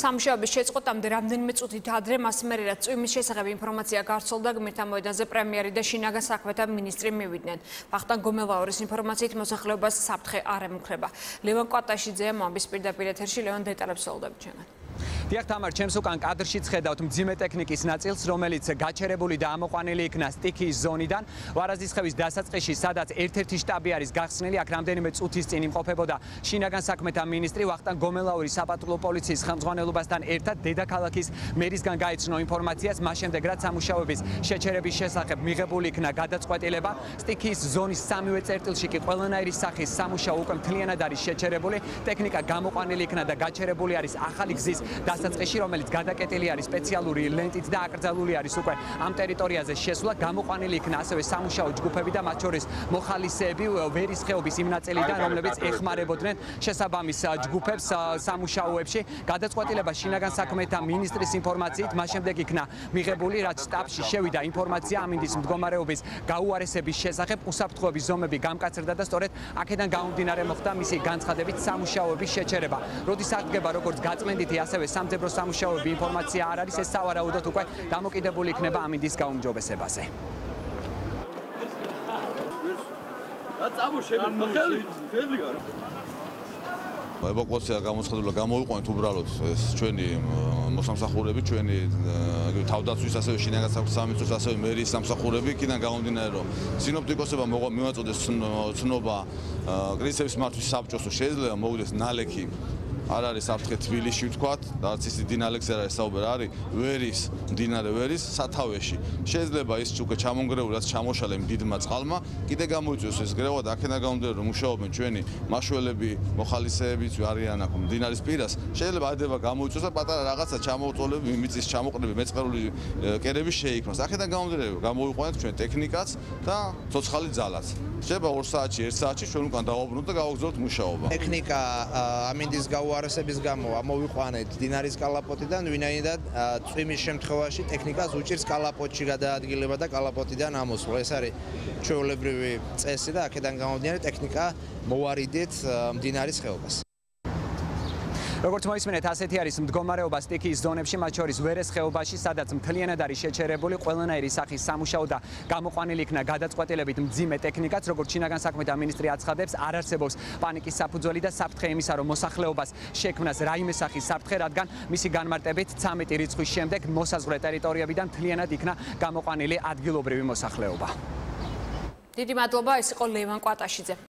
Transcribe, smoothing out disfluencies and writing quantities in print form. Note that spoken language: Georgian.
სამუშაოების შეწყვეტამდე რამდენიმე წუთით ადრე მას მერე რაც წვიმის შესახებ ინფორმაცია გარცოლდა, გმირთა მოედანზე პრემიერი და შინაგან საქმეთა მინისტრი მივიდნენ. ვახტანგ გომელაურის ინფორმაციით მოსახლეობას საფრთხე არ ემუქრება. ლევან კვატაშიძეა მომის პირდაპირ ეთერში. ლევან დეტალებს ველოდებით ჩვენგან. დიახ თამარ, ჩემს უკან კადრშიც ხედავთ მძიმე ტექნიკის ნაწილს, რომელიც გაჩერებული და ამოყვანილი იქნა სტიქიის ზონიდან. ვარაზისხევის დასაწყისში, სადაც ერთ-ერთი შტაბი არის გახსნილი, აქ რამდენიმე წუთის წინ იმყოფებოდა შინაგან საქმეთა მინისტრი ვახტანგ გომელაური საპატრულო პოლიციის ხელმძღვანელობასთან ერთად დედაქალაქის მერისგან გაეცნო ინფორმაციას, მას შემდეგ რაც სამუშაოების შეჩერების შესახებ მიღებული იქნა გადაწყვეტილება. სტიქიის ზონის სამივე წერტილში კი ყველანაირი სახის სამუშაო უკვე მთლიანად არის შეჩერებული, ტექნიკა გამოყვანილი იქნა და გაჩერებული არის ახალი გზის დასაწყისში, რომელიც გადაკეტილი არის სპეციალური ლენტით და აკრძალული არის უკვე ამ ტერიტორიაზე შესვლა. გამოყვანილი იქნა ასევე სამუშაო ჯგუფები და მათ შორის მოხალისეები ვერის ხეობის იმ ნაწილიდან, რომლებიც ეხმარებოდნენ შესაბამის ჯგუფებს სამუშაოებში. გადაწყვეტილება შინაგან საქმეთა მინისტრის ინფორმაციით მას შემდეგ იქნა მიღებული, რაც შტაბში შევიდა ინფორმაცია ამინდის მდგომარეობის გაუარესების შესახებ, უსაფრთხოების ზომები გამკაცრდა და სწორედ აქედან გამომდინარე მოხდა მისი განცხადებით სამუშაოების შეჩერება. როდის აღდგება როგორც გაწმენდითი, ასევე სამძებრო სამუშაოები ინფორმაცია არ არის, ეს სავარაუდოდ უკვე დამოკიდებული იქნება ამინდის გაუმჯობესებაზე. ევაკუაცია გამოცხადდა, გამოიყვანეთ უბრალოდ ეს ჩვენი მოსამსახურები, ჩვენი თავდაცვის ასევე შინაგან საქმეთა სამინისტროს ასევე მერის სამსახურები, იქიდან გამომდინარე რომ სინოპტიკოსებმა მივაწოდეს ცნობა კრიზისების მართვის საბჭოს, შეიძლება მოვიდეს ნალექი არ არის საფრთხე თბილისში ვთქვათ, რაც ის დინალექს არ არის საუბარი, არის ვერის, მდინარე ვერის სათავეში. შეიძლება ის უკვე ჩამონგრეული, რაც ჩამოშალე დიდმა წყალმა, კიდე გამოიწვიოს ეს გრევა და აქედან გამომდინარე რომ მუშაობენ ჩვენი მაშველები, მოხალისეებიც არიან აქ მდინარის პირას. შეიძლება ადება გამოიწვიოს და პატარა რაღაცა ჩამოუწოლები, მიწის ჩამოყრები, მეწყრული კერები შეიქმნას. აქედან გამომდინარე გამოვიყვანეთ ჩვენ ტექნიკაც და ცოცხალი ძალაც. შეიძლება 2 საათში, 1 საათში ჩვენ უკან დავაბრუნოთ და გავაგზავნოთ მუშაობა. ტექნიკა ამინდის არესების გამო ამოვიყვანეთ დინარის კალაპოტიდან, ვინაიდან წვიმის შემთხვევაში ტექნიკას უჭირს კალაპოტში გადაადგილება და კალაპოტიდან ამოსვლა. ეს არის ჩვეულებრივი წესი და აქედან გამომდინარე ტექნიკა მოვარიდეთ მდინარის ხეობას. როგორც მოისმენთ, ასეთი არის მდგომარეობა სტიქიის ზონებში, მათ შორის ვერეს ხეობაში, სადაც მთლიანად არის შეჩერებული ყველანაირი სახის სამუშაო და გამოყვანილი იქნა გადაწყვეტილებით მძიმე ტექნიკაც, როგორც შინაგან საქმეთა მინისტრი აცხადებს, არ არსებობს პანიკის საფუძველი და საფრთხე იმისა, რომ მოსახლეობას შექმნას რაიმე სახის საფრთხე, რადგან მისი განმარტებით 13 რიცხვის შემდეგ მოსაზღვრე ტერიტორიებიდან მთლიანად იქნა გამოყვანილი ადგილობრივი მოსახლეობა. დიდი მადლობა, ეს იყო ლევან კვატაშიძე.